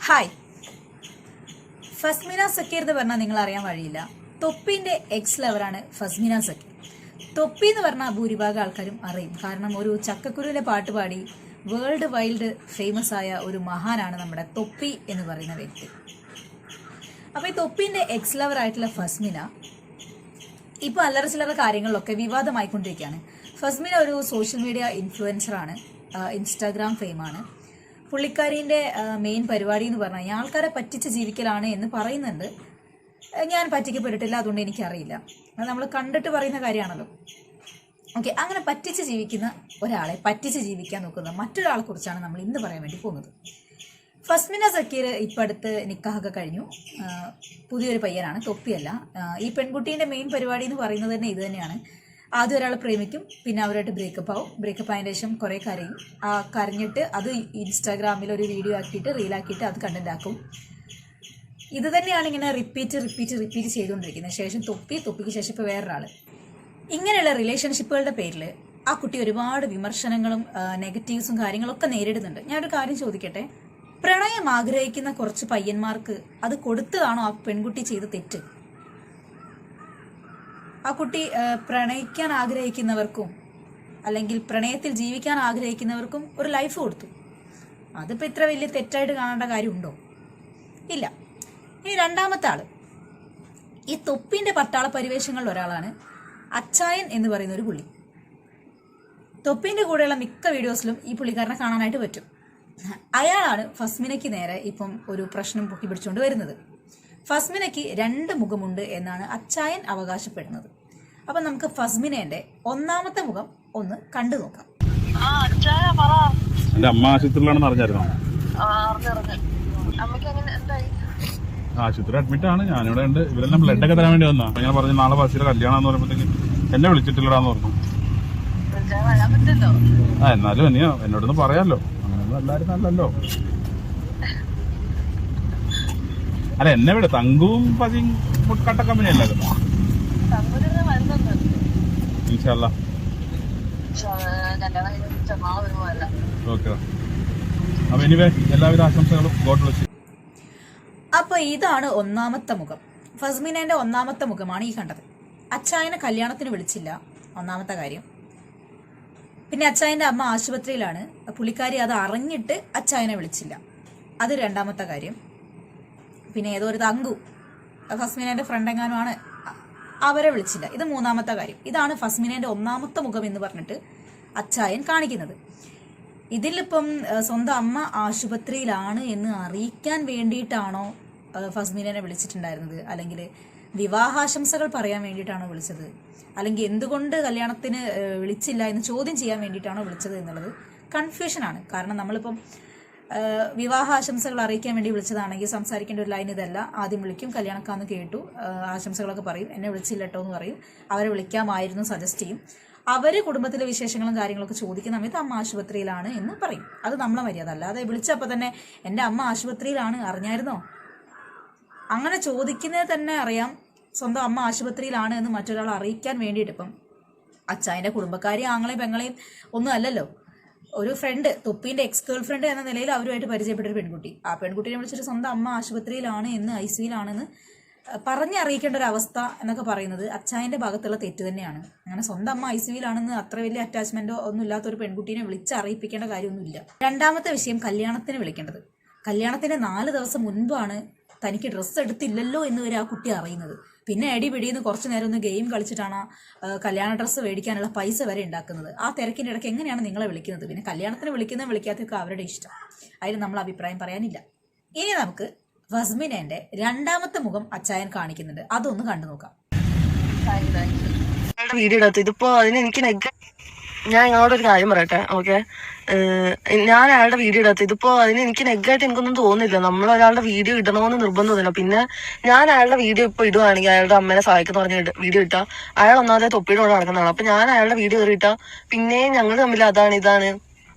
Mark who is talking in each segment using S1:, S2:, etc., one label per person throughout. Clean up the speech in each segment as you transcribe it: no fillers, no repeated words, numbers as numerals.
S1: Hi, Fasmina Zakir എന്ന് പറഞ്ഞാൽ നിങ്ങൾ അറിയാൻ വഴിയില്ല. തൊപ്പിന്റെ എക്സ് ലവറാണ് ഫസ്മിന സക്കീർ. തൊപ്പി എന്ന് പറഞ്ഞാൽ ഭൂരിഭാഗം ആൾക്കാരും അറിയും. കാരണം ഒരു ചക്കക്കുരുവിന്റെ പാട്ട് പാടി വേൾഡ് വൈൽഡ് ഫേമസ് ആയ ഒരു മഹാനാണ് നമ്മുടെ തൊപ്പി എന്ന് പറയുന്ന വ്യക്തി. അപ്പൊ ഈ തൊപ്പിന്റെ എക്സ് ലവർ ആയിട്ടുള്ള ഫസ്മിന ഇപ്പൊ അല്ലറ ചില്ലറ കാര്യങ്ങളിലൊക്കെ വിവാദമായിക്കൊണ്ടിരിക്കുകയാണ്. ഫസ്മിന ഒരു സോഷ്യൽ മീഡിയ ഇൻഫ്ലുവൻസറാണ്, ഇൻസ്റ്റാഗ്രാം ഫെയിമാണ്. പുള്ളിക്കാരിന്റെ മെയിൻ പരിപാടി എന്ന് പറഞ്ഞാൽ ആൾക്കാരെ പറ്റിച്ച് ജീവിക്കലാണ് എന്ന് പറയുന്നുണ്ട്. ഞാൻ പറ്റിക്കപ്പെട്ടിട്ടില്ല, അതുകൊണ്ട് എനിക്കറിയില്ല. അത് നമ്മൾ കണ്ടിട്ട് പറയുന്ന കാര്യമാണല്ലോ. ഓക്കെ, അങ്ങനെ പറ്റിച്ച് ജീവിക്കുന്ന ഒരാളെ പറ്റിച്ച് ജീവിക്കാൻ നോക്കുന്ന മറ്റൊരാളെ കുറിച്ചാണ് നമ്മൾ ഇന്ന് പറയാൻ വേണ്ടി പോകുന്നത്. ഫസ്മിന സക്കീർ ഇപ്പം അടുത്ത് നിക്കാഹൊക്കെ കഴിഞ്ഞു. പുതിയൊരു പയ്യനാണ്, തൊപ്പിയല്ല. ഈ പെൺകുട്ടീൻ്റെ മെയിൻ പരിപാടി എന്ന് പറയുന്നത് തന്നെ ഇത് തന്നെയാണ്. ആദ്യം ഒരാളെ പ്രേമിക്കും, പിന്നെ അവരായിട്ട് ബ്രേക്കപ്പ് ആവും. ബ്രേക്കപ്പ് ആയതിനു ശേഷം കുറേ കരയും. കരഞ്ഞിട്ട് അത് ഇൻസ്റ്റാഗ്രാമിൽ ഒരു വീഡിയോ ആക്കിയിട്ട് റീലാക്കിയിട്ട് അത് കണ്ടന്റ് ആക്കും. ഇത് തന്നെയാണ് ഇങ്ങനെ റിപ്പീറ്റ് ചെയ്തുകൊണ്ടിരിക്കുന്നത്. ശേഷം തൊപ്പിക്ക് ശേഷം ഇപ്പോൾ വേറൊരാൾ. ഇങ്ങനെയുള്ള റിലേഷൻഷിപ്പുകളുടെ പേരിൽ ആ കുട്ടി ഒരുപാട് വിമർശനങ്ങളും നെഗറ്റീവ്സും കാര്യങ്ങളൊക്കെ നേരിടുന്നുണ്ട്. ഞാനൊരു കാര്യം ചോദിക്കട്ടെ, പ്രണയം ആഗ്രഹിക്കുന്ന കുറച്ച് പയ്യന്മാർക്ക് അത് കൊടുത്തതാണോ ആ പെൺകുട്ടി ചെയ്ത തെറ്റ്? ആ കുട്ടി പ്രണയിക്കാൻ ആഗ്രഹിക്കുന്നവർക്കും അല്ലെങ്കിൽ പ്രണയത്തിൽ ജീവിക്കാൻ ആഗ്രഹിക്കുന്നവർക്കും ഒരു ലൈഫ് കൊടുത്തു. അതിപ്പോൾ ഇത്ര വലിയ തെറ്റായിട്ട് കാണേണ്ട കാര്യമുണ്ടോ? ഇല്ല. ഇനി രണ്ടാമത്തെ ആള്, ഈ തൊപ്പിന്റെ പട്ടാള പരിവേഷങ്ങളിൽ ഒരാളാണ് അച്ചായൻ എന്ന് പറയുന്ന ഒരു പുള്ളി. തൊപ്പിന്റെ കൂടെയുള്ള മിക്ക വീഡിയോസിലും ഈ പുള്ളിക്കാരനെ കാണാനായിട്ട് പറ്റും. അയാളാണ് ഫസ്മിനയ്ക്ക് നേരെ ഇപ്പം ഒരു പ്രശ്നം പൊക്കി പിടിച്ചുകൊണ്ട് വരുന്നത്. ഫസ്മിനയ്ക്ക് രണ്ട് മുഖമുണ്ട് എന്നാണ് അച്ചായൻ അവകാശപ്പെടുന്നത്. അപ്പൊ നമുക്ക് ഫസ്മിനേന്റെ ഒന്നാമത്തെ മുഖം ഒന്ന് കണ്ടു നോക്കാം.
S2: എന്റെ അമ്മ ആശുപത്രിയിലാണെന്ന് അറിഞ്ഞായിരുന്നോ? ആശുപത്രി അഡ്മിറ്റ് ആണ്. ഞാനിവിടെ ഉണ്ട്. ഇവരെല്ലാം ബ്ലഡ് ഒക്കെ തരാൻ വേണ്ടി വന്നാ. ഞാൻ പറഞ്ഞു നാളെ ബസ്സിലെ കല്യാണം എന്ന് പറയുമ്പോഴത്തേക്ക് എന്നെ വിളിച്ചിട്ടില്ലടാന്ന് പറഞ്ഞു. എന്നാലും എന്നെയോ എന്നോടൊന്ന് പറയാമല്ലോ. അങ്ങനെയൊന്നും എല്ലാരും നല്ലല്ലോ. അല്ല, എന്നെ ഇവിടെ തങ്കുവും പതിയും കട്ട കമ്പനി അല്ലായിരുന്നു. ഇൻഷാല്ലാ. ഓക്കെ. അപ്പൊ എനിവേ എല്ലാവിധ ആശംസകളും. God bless you.
S1: അപ്പൊ ഇതാണ് ഒന്നാമത്തെ മുഖം. ഫസ്മിനേന്റെ ഒന്നാമത്തെ മുഖമാണ് ഈ കണ്ടത്. അച്ചായനെ കല്യാണത്തിന് വിളിച്ചില്ല, ഒന്നാമത്തെ കാര്യം. പിന്നെ അച്ചായന്റെ അമ്മ ആശുപത്രിയിലാണ്, പുള്ളിക്കാരി അത് അറിഞ്ഞിട്ട് അച്ചായനെ വിളിച്ചില്ല, അത് രണ്ടാമത്തെ കാര്യം. പിന്നെ ഏതോ ഒരു തങ്കു, ഫസ്മിനേന്റെ ഫ്രണ്ട് എങ്ങാനുമാണ്, അവരെ വിളിച്ചില്ല, ഇത് മൂന്നാമത്തെ കാര്യം. ഇതാണ് ഫസ്മിനേന്റെ ഒന്നാമത്തെ മുഖം എന്ന് പറഞ്ഞിട്ട് അച്ചായൻ കാണിക്കുന്നത്. ഇതിലിപ്പം സ്വന്തം അമ്മ ആശുപത്രിയിലാണ് എന്ന് അറിയിക്കാൻ വേണ്ടിയിട്ടാണോ ഫസ്മിനെ വിളിച്ചിട്ടുണ്ടായിരുന്നത്, അല്ലെങ്കിൽ വിവാഹാശംസകൾ പറയാൻ വേണ്ടിയിട്ടാണോ വിളിച്ചത്, അല്ലെങ്കിൽ എന്തുകൊണ്ട് കല്യാണത്തിന് വിളിച്ചില്ല എന്ന് ചോദ്യം ചെയ്യാൻ വേണ്ടിയിട്ടാണോ വിളിച്ചത് എന്നുള്ളത് കൺഫ്യൂഷനാണ്. കാരണം നമ്മളിപ്പം വിവാഹാശംസകൾ അറിയിക്കാൻ വേണ്ടി വിളിച്ചതാണെങ്കിൽ സംസാരിക്കേണ്ട ഒരു ലൈൻ ഇതല്ല. ആദ്യം വിളിക്കും, കല്യാണക്കാന്ന് കേട്ടു, ആശംസകളൊക്കെ പറയും, എന്നെ വിളിച്ചില്ല കേട്ടോ എന്ന് പറയും, അവരെ വിളിക്കാമായിരുന്നു സജസ്റ്റ് ചെയ്യും. അവര് കുടുംബത്തിലെ വിശേഷങ്ങളും കാര്യങ്ങളൊക്കെ ചോദിക്കുന്ന സമയത്ത് അമ്മ ആശുപത്രിയിലാണ് എന്ന് പറയും. അത് നമ്മളെ മര്യാദ. അല്ലാതെ വിളിച്ചപ്പോൾ തന്നെ എൻ്റെ അമ്മ ആശുപത്രിയിലാണ്, അറിഞ്ഞായിരുന്നോ? അങ്ങനെ ചോദിക്കുന്നത് തന്നെ അറിയാം സ്വന്തം അമ്മ ആശുപത്രിയിലാണ് എന്ന് മറ്റൊരാൾ അറിയിക്കാൻ വേണ്ടിയിട്ട്. ഇപ്പം അച്ചായൻ്റെ കുടുംബക്കാരി ആങ്ങളെയും പെങ്ങളെയും ഒന്നും അല്ലല്ലോ, ഒരു ഫ്രണ്ട്, തൊപ്പീൻ്റെ എക്സ് ഗേൾ ഫ്രണ്ട് എന്ന നിലയിൽ അവരുമായിട്ട് പരിചയപ്പെട്ടൊരു പെൺകുട്ടി. ആ പെൺകുട്ടിയെ വിളിച്ചിട്ട് സ്വന്തം അമ്മ ആശുപത്രിയിലാണ് എന്ന്, ICUലാണെന്ന് പറഞ്ഞറിയിക്കേണ്ട ഒരു അവസ്ഥ എന്നൊക്കെ പറയുന്നത് അച്ചായൻ്റെ ഭാഗത്തുള്ള തെറ്റ് തന്നെയാണ്. അങ്ങനെ സ്വന്തം അമ്മ ICUലാണെന്ന് അത്ര വലിയ അറ്റാച്ച്മെന്റോ ഒന്നും ഇല്ലാത്ത ഒരു പെൺകുട്ടീനെ വിളിച്ചറിയിപ്പിക്കേണ്ട കാര്യമൊന്നുമില്ല. രണ്ടാമത്തെ വിഷയം, കല്യാണത്തിന് വിളിക്കേണ്ടത്. കല്യാണത്തിന് 4 ദിവസം മുൻപാണ് തനിക്ക് ഡ്രസ്സ് എടുത്തില്ലല്ലോ എന്ന് വരെ ആ കുട്ടി അറിയുന്നത്. പിന്നെ അടിപിടിയെന്ന് കുറച്ചു നേരം ഒന്ന് ഗെയിം കളിച്ചിട്ടാണ് കല്യാണ ഡ്രസ്സ് മേടിക്കാനുള്ള പൈസ വരെ ഉണ്ടാക്കുന്നത്. ആ തിരക്കിൻ്റെ ഇടയ്ക്ക് എങ്ങനെയാണ് നിങ്ങളെ വിളിക്കുന്നത്? പിന്നെ കല്യാണത്തിന് വിളിക്കാത്തൊക്കെ അവരുടെ ഇഷ്ടം, അതിൽ നമ്മൾ അഭിപ്രായം പറയാനില്ല. ഇനി നമുക്ക് ഫസ്മിനേന്റെ രണ്ടാമത്തെ മുഖം അച്ചായൻ കാണിക്കുന്നുണ്ട്, അതൊന്ന് കണ്ടു നോക്കാം.
S3: വീഡിയോ എടുത്തു ഇതിപ്പോ അതിന് എനിക്ക് ഞാൻ നിങ്ങളോടൊരു കാര്യം പറയട്ടെ. ഓക്കെ, ഞാൻ അയാളുടെ വീഡിയോ എടുത്തു ഇതിപ്പോ അതിന് എനിക്ക് നെഗായിട്ട് എനിക്കൊന്നും തോന്നുന്നില്ല. നമ്മൾ ഒരാളുടെ വീഡിയോ ഇടണമെന്ന് നിർബന്ധമൊന്നുമില്ല. പിന്നെ ഞാൻ അയാളുടെ വീഡിയോ ഇപ്പൊ ഇടുവാണെങ്കിൽ അയാളുടെ അമ്മേനെ സഹായിക്കുന്ന പറഞ്ഞ വീഡിയോ ഇട്ടാ അയാൾ ഒന്നാമതെ തൊപ്പിയുടെ കൂടെ നടക്കുന്നതാണ്. അപ്പൊ ഞാൻ അയാളുടെ വീഡിയോ കയറി ഇട്ടാ പിന്നെ ഞങ്ങൾ തമ്മിൽ അതാണ് ഇതാണ്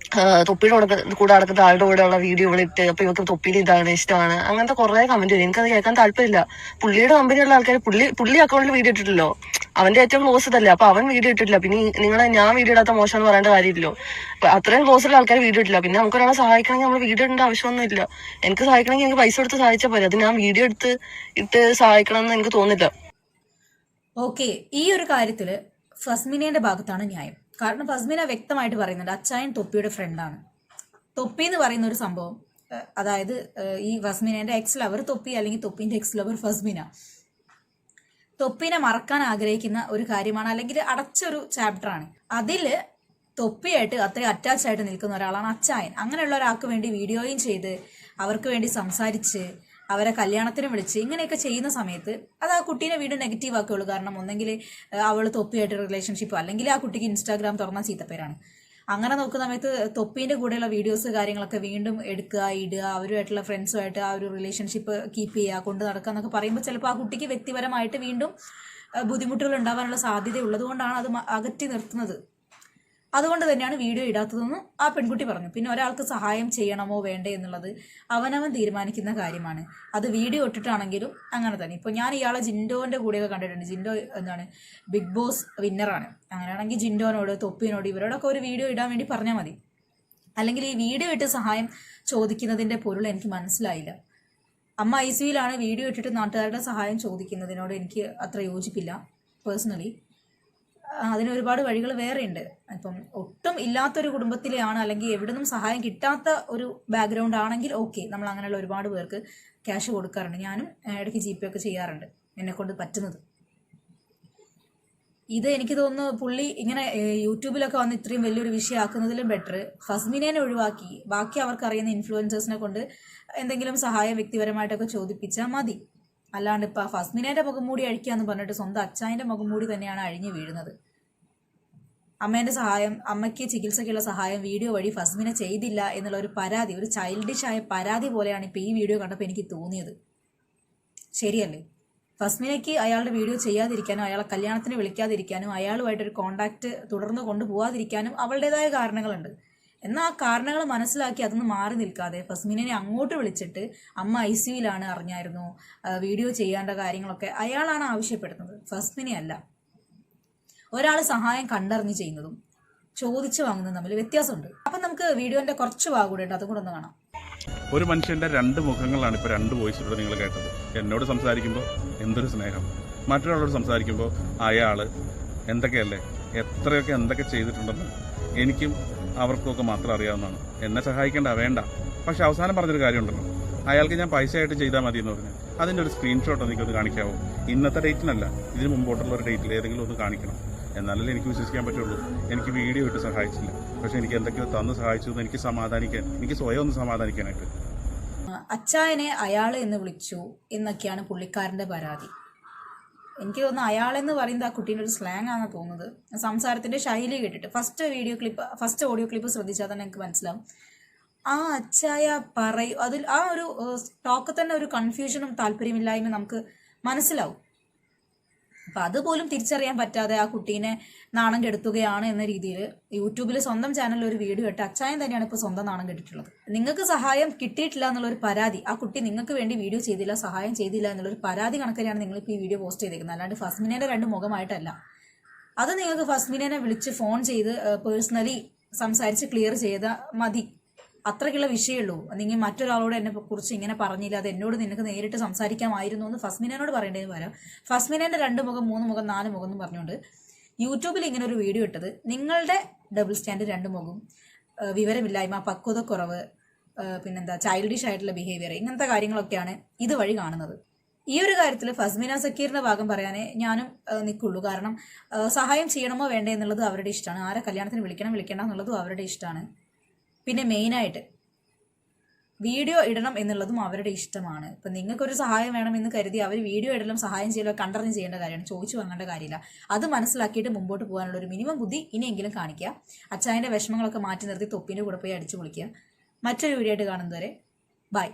S3: തൊപ്പിയുടെ കൂടെ നടക്കുന്ന ആളുടെ കൂടെയുള്ള വീഡിയോ ഇട്ട് അപ്പൊ ഇവർക്ക് തൊപ്പിയുടെ ഇതാണ് ഇഷ്ടമാണ് അങ്ങനത്തെ കുറെ കമന്റ് വരും. എനിക്കത് കേൾക്കാൻ താല്പര്യമില്ല. പുള്ളിയുടെ കമ്പനിയുള്ള ആൾക്കാർ പുള്ളി അക്കൗണ്ടിൽ വീഡിയോ ഇട്ടിട്ടില്ലോ, അവന്റെ ഏറ്റവും ക്ലോസ് ഇതല്ലേ, അപ്പൊ അവൻ വീഡിയോ ഇട്ടിട്ടില്ല. പിന്നെ ഞാൻ വീഡിയോ ഇടാത്ത മോശം എന്ന് പറയേണ്ട കാര്യമില്ലല്ലോ. അത്രയും ക്ലോസുള്ള ആൾക്കാർ വീഡിയോ ഇട്ടില്ല. പിന്നെ നമുക്ക് ഒരാളെ സഹായിക്കണമെങ്കിൽ നമ്മൾ വീഡിയോ ഇടേണ്ട ആവശ്യമൊന്നും ഇല്ല. എനിക്ക് സഹായിക്കണമെങ്കിൽ എനിക്ക് പൈസ കൊടുത്ത് സഹായിച്ചാൽ പോരെ. അത് ഞാൻ വീഡിയോ ഇട്ട് സഹായിക്കണം എന്ന് എനിക്ക് തോന്നില്ല.
S1: ഓക്കെ, ഈ ഒരു കാര്യത്തില് ഫസ്മിനയുടെ ഭാഗത്താണ് ന്യായം. കാരണം ഫസ്മിന വ്യക്തമായിട്ട് പറയുന്നുണ്ട് അച്ചായൻ തൊപ്പിയുടെ ഫ്രണ്ടാണ്. തൊപ്പി എന്ന് പറയുന്ന ഒരു സംഭവം, അതായത് ഈ ഫസ്മിനയുടെ എക്സ് ലവർ തൊപ്പി, അല്ലെങ്കിൽ തൊപ്പിന്റെ എക്സ് ലവർ ഫസ്മിന, തൊപ്പിനെ മറക്കാൻ ആഗ്രഹിക്കുന്ന ഒരു കാര്യമാണ്, അല്ലെങ്കിൽ അടച്ചൊരു ചാപ്റ്ററാണ്. അതില് തൊപ്പിയായിട്ട് അത്രയും അറ്റാച്ച് ആയിട്ട് നിൽക്കുന്ന ഒരാളാണ് അച്ചായൻ. അങ്ങനെയുള്ള ഒരാൾക്ക് വേണ്ടി വീഡിയോയും ചെയ്ത് അവർക്ക് വേണ്ടി സംസാരിച്ച് അവരെ കല്യാണത്തിന് വിളിച്ച് ഇങ്ങനെയൊക്കെ ചെയ്യുന്ന സമയത്ത് അത് ആ കുട്ടീനെ വീണ്ടും നെഗറ്റീവ് ആക്കുകയുള്ളൂ. കാരണം ഒന്നെങ്കിൽ അവൾ തൊപ്പിയായിട്ട് റിലേഷൻഷിപ്പ്, അല്ലെങ്കിൽ ആ കുട്ടിക്ക് ഇൻസ്റ്റാഗ്രാം തുറന്ന ചീത്തപ്പേരാണ്. അങ്ങനെ നോക്കുന്ന സമയത്ത് തൊപ്പീൻ്റെ കൂടെയുള്ള വീഡിയോസ് കാര്യങ്ങളൊക്കെ വീണ്ടും എടുക്കുക, ഇടുക, അവരുമായിട്ടുള്ള ഫ്രണ്ട്സുമായിട്ട് ആ ഒരു റിലേഷൻഷിപ്പ് കീപ്പ് ചെയ്യുക, കൊണ്ട് നടക്കുക എന്നൊക്കെ പറയുമ്പോൾ ചിലപ്പോൾ ആ കുട്ടിക്ക് വ്യക്തിപരമായിട്ട് വീണ്ടും ബുദ്ധിമുട്ടുകൾ ഉണ്ടാവാനുള്ള സാധ്യത ഉള്ളതുകൊണ്ടാണ് അത് അകറ്റി നിർത്തുന്നത്. അതുകൊണ്ട് തന്നെയാണ് വീഡിയോ ഇടാത്തതെന്ന് ആ പെൺകുട്ടി പറഞ്ഞു. പിന്നെ ഒരാൾക്ക് സഹായം ചെയ്യണമോ വേണ്ടേ എന്നുള്ളത് അവനവൻ തീരുമാനിക്കുന്ന കാര്യമാണ്. അത് വീഡിയോ ഇട്ടിട്ടാണെങ്കിലും അങ്ങനെ തന്നെ. ഇപ്പോൾ ഞാൻ ഇയാളെ ജിൻഡോൻ്റെ കൂടെയൊക്കെ കണ്ടിട്ടുണ്ട്. ജിൻഡോ എന്താണ് ബിഗ് ബോസ് വിന്നറാണ്. അങ്ങനെയാണെങ്കിൽ ജിൻഡോനോട് തൊപ്പിനോട് ഇവരോടൊക്കെ ഒരു വീഡിയോ ഇടാൻ വേണ്ടി പറഞ്ഞാൽ മതി. അല്ലെങ്കിൽ ഈ വീഡിയോ ഇട്ട് സഹായം ചോദിക്കുന്നതിൻ്റെ പൊരുൾ എനിക്ക് മനസ്സിലായില്ല. അമ്മ ICUവിലാണ്, വീഡിയോ ഇട്ടിട്ട് നാട്ടുകാരുടെ സഹായം ചോദിക്കുന്നതിനോട് എനിക്ക് അത്ര യോജിപ്പില്ല പേഴ്സണലി. അതിന് ഒരുപാട് വഴികൾ വേറെ ഉണ്ട്. ഇപ്പം ഒട്ടും ഇല്ലാത്തൊരു കുടുംബത്തിലെയാണ്, അല്ലെങ്കിൽ എവിടെ നിന്നും സഹായം കിട്ടാത്ത ഒരു ബാക്ക്ഗ്രൗണ്ട് ആണെങ്കിൽ ഓക്കെ, നമ്മൾ അങ്ങനെയുള്ള ഒരുപാട് പേർക്ക് ക്യാഷ് കൊടുക്കാറുണ്ട്. ഞാനും ഇടയ്ക്ക് GP ഒക്കെ ചെയ്യാറുണ്ട് എന്നെക്കൊണ്ട് പറ്റുന്നത്. ഇത് എനിക്ക് തോന്നുന്നു പുള്ളി ഇങ്ങനെ യൂട്യൂബിലൊക്കെ വന്ന് ഇത്രയും വലിയൊരു വിഷയമാക്കുന്നതിലും ബെറ്റർ ഫസ്മിനെ ഒഴിവാക്കി ബാക്കി അവർക്കറിയുന്ന ഇൻഫ്ലുവൻസേഴ്സിനെ കൊണ്ട് എന്തെങ്കിലും സഹായം വ്യക്തിപരമായിട്ടൊക്കെ ചോദിപ്പിച്ചാൽ മതി. അല്ലാണ്ട് ഇപ്പം ഫസ്മിനേൻ്റെ മുഖംമൂടി അഴിക്കാന്ന് പറഞ്ഞിട്ട് സ്വന്തം അച്ചായൻ്റെ മുഖംമൂടി തന്നെയാണ് അഴിഞ്ഞു വീഴുന്നത്. അമ്മേൻ്റെ സഹായം, അമ്മയ്ക്ക് ചികിത്സയ്ക്കുള്ള സഹായം വീഡിയോ വഴി ഫസ്മിന ചെയ്തില്ല എന്നുള്ള ഒരു പരാതി, ഒരു ചൈൽഡിഷായ പരാതി പോലെയാണ് ഇപ്പോൾ ഈ വീഡിയോ കണ്ടപ്പോൾ എനിക്ക് തോന്നിയത്. ശരിയല്ലേ? ഫസ്മിനയ്ക്ക് അയാളുടെ വീഡിയോ ചെയ്യാതിരിക്കാനും അയാളെ കല്യാണത്തിന് വിളിക്കാതിരിക്കാനും അയാളുമായിട്ടൊരു കോണ്ടാക്ട് തുടർന്ന് കൊണ്ടുപോകാതിരിക്കാനും അവളുടേതായ കാരണങ്ങളുണ്ട്. എന്നാൽ ആ കാരണങ്ങൾ മനസ്സിലാക്കി അതൊന്ന് മാറി നിൽക്കാതെ ഫസ്മിനെ അങ്ങോട്ട് വിളിച്ചിട്ട് അമ്മ ICUവിലാണ്, അറിഞ്ഞായിരുന്നു, വീഡിയോ ചെയ്യേണ്ട കാര്യങ്ങളൊക്കെ അയാളാണ് ആവശ്യപ്പെടുന്നത്, ഫസ്മിനെ അല്ല. ഒരാൾ സഹായം കണ്ടറിഞ്ഞ് ചെയ്യുന്നതും ചോദിച്ചു വാങ്ങുന്നതും തമ്മിൽ വ്യത്യാസമുണ്ട്. അപ്പം നമുക്ക് വീഡിയോന്റെ കുറച്ച് ഭാഗം കൂടെ ഉണ്ട്, അതും കൂടെ ഒന്ന് കാണാം.
S2: ഒരു മനുഷ്യന്റെ രണ്ട് മുഖങ്ങളാണ് ഇപ്പോൾ രണ്ട് വോയിസിലൂടെ നിങ്ങൾ കേട്ടത്. എന്നോട് സംസാരിക്കുമ്പോൾ എന്തൊരു സ്നേഹം, മറ്റൊരാളോട് സംസാരിക്കുമ്പോൾ അയാൾ എന്തൊക്കെയല്ലേ, എന്തൊക്കെ ചെയ്തിട്ടുണ്ടെന്ന് എനിക്കും അവർക്കൊക്കെ മാത്രം അറിയാവുന്നതാണ്. എന്നെ സഹായിക്കേണ്ട വേണ്ട. പക്ഷെ അവസാനം പറഞ്ഞൊരു കാര്യമുണ്ടല്ലോ, അയാൾക്ക് ഞാൻ പൈസ ആയിട്ട് ചെയ്താൽ മതി എന്ന് പറഞ്ഞു. അതിൻ്റെ ഒരു സ്ക്രീൻഷോട്ട് എനിക്കൊന്ന് കാണിക്കാവോ? ഇന്നത്തെ ഡേറ്റിനല്ല, ഇതിന് മുമ്പോട്ടുള്ള ഒരു ഡേറ്റിൽ ഏതെങ്കിലും ഒന്ന് കാണിക്കണം. എന്നാലല്ലേ എനിക്ക് വിശ്വസിക്കാൻ പറ്റുള്ളൂ. എനിക്ക് വീഡിയോ ഇട്ട് സഹായിച്ചില്ല, പക്ഷെ എനിക്ക് എന്തൊക്കെയോ തന്ന് സഹായിച്ചു എന്ന് എനിക്ക് സമാധാനിക്കാൻ, എനിക്ക് സ്വയം ഒന്ന് സമാധാനിക്കാനായിട്ട്.
S1: അച്ചായനെ അയാൾ എന്ന് വിളിച്ചു എന്നൊക്കെയാണ് പുള്ളിക്കാരൻ്റെ പരാതി. എനിക്ക് തോന്നുന്നു അയാളെന്ന് പറയുന്നത് ആ കുട്ടീൻ്റെ ഒരു സ്ലാങ് ആണെന്ന് തോന്നുന്നത്. സംസാരത്തിൻ്റെ ശൈലി കേട്ടിട്ട് ഫസ്റ്റ് ഓഡിയോ ക്ലിപ്പ് ശ്രദ്ധിച്ചാൽ തന്നെ എനിക്ക് മനസ്സിലാവും. ആ അച്ചായ അതിൽ ആ ഒരു ടോക്ക് തന്നെ ഒരു കൺഫ്യൂഷനും താല്പര്യമില്ലായ്മ നമുക്ക് മനസ്സിലാവും. അപ്പം അതുപോലും തിരിച്ചറിയാൻ പറ്റാതെ ആ കുട്ടീനെ നാണം കെടുത്തുകയാണ് എന്ന രീതിയിൽ യൂട്യൂബിൽ സ്വന്തം ചാനലിൽ ഒരു വീഡിയോ ഇട്ട് അച്ചായൻ തന്നെയാണ് ഇപ്പോൾ സ്വന്തം നാണം കെട്ടിട്ടുള്ളത്. നിങ്ങൾക്ക് സഹായം കിട്ടിയിട്ടില്ല എന്നുള്ളൊരു പരാതി, ആ കുട്ടി നിങ്ങൾക്ക് വേണ്ടി വീഡിയോ ചെയ്തില്ല, സഹായം ചെയ്തില്ല എന്നുള്ളൊരു പരാതി കണക്കിലാണ് നിങ്ങളിപ്പോൾ ഈ വീഡിയോ പോസ്റ്റ് ചെയ്തേക്കുന്നത്. അല്ലാണ്ട് ഫസ്മിനേൻ്റെ രണ്ട് മുഖമായിട്ടല്ല. അത് നിങ്ങൾക്ക് ഫസ്മിനെ വിളിച്ച് ഫോൺ ചെയ്ത് പേഴ്സണലി സംസാരിച്ച് ക്ലിയർ ചെയ്താൽ മതി. അത്രയ്ക്കുള്ള വിഷയമുള്ളൂ. നിങ്ങൾ മറ്റൊരാളോട് എന്നെ കുറിച്ച് ഇങ്ങനെ പറഞ്ഞില്ല, അത് എന്നോട് നിനക്ക് നേരിട്ട് സംസാരിക്കാമായിരുന്നു എന്ന് ഫസ്മിനോട് പറയേണ്ടതിന് പകരം ഫസ്മിനേൻ്റെ 2 മുഖം 3 മുഖം 4 മുഖം എന്ന് പറഞ്ഞുകൊണ്ട് യൂട്യൂബിൽ ഇങ്ങനെ ഒരു വീഡിയോ ഇട്ടത് നിങ്ങളുടെ ഡബിൾ സ്റ്റാൻഡ് 2 മുഖം, വിവരമില്ലായ്മ, പക്വതക്കുറവ്, പിന്നെന്താ ചൈൽഡിഷ് ആയിട്ടുള്ള ബിഹേവിയർ, ഇങ്ങനത്തെ കാര്യങ്ങളൊക്കെയാണ് ഇതുവഴി കാണുന്നത്. ഈ ഒരു കാര്യത്തിൽ ഫസ്മിന സക്കീറിന്റെ ഭാഗം പറയാനേ ഞാനും നിൽക്കുള്ളൂ. കാരണം സഹായം ചെയ്യണമോ വേണ്ടേ എന്നുള്ളത് അവരുടെ ഇഷ്ടമാണ്. ആരെ കല്യാണത്തിന് വിളിക്കേണ്ട എന്നുള്ളതും അവരുടെ ഇഷ്ടമാണ്. പിന്നെ മെയിനായിട്ട് വീഡിയോ ഇടണം എന്നുള്ളതും അവരുടെ ഇഷ്ടമാണ്. ഇപ്പം നിങ്ങൾക്കൊരു സഹായം വേണമെന്ന് കരുതി അവർ വീഡിയോ ഇടലും സഹായം ചെയ്യലോ കണ്ടറിഞ്ഞ് ചെയ്യേണ്ട കാര്യമാണ്, ചോദിച്ചു വാങ്ങേണ്ട കാര്യമില്ല. അത് മനസ്സിലാക്കിയിട്ട് മുമ്പോട്ട് പോകാനുള്ള ഒരു മിനിമം ബുദ്ധി ഇനിയെങ്കിലും കാണിക്കുക. അച്ചായൻ്റെ വിഷമങ്ങളൊക്കെ മാറ്റി നിർത്തി തൊപ്പിൻ്റെ കൂടെ പോയി അടിച്ചു പൊളിക്കുക. മറ്റൊരു വീഡിയോ ആയിട്ട് കാണുന്നതുവരെ ബൈ.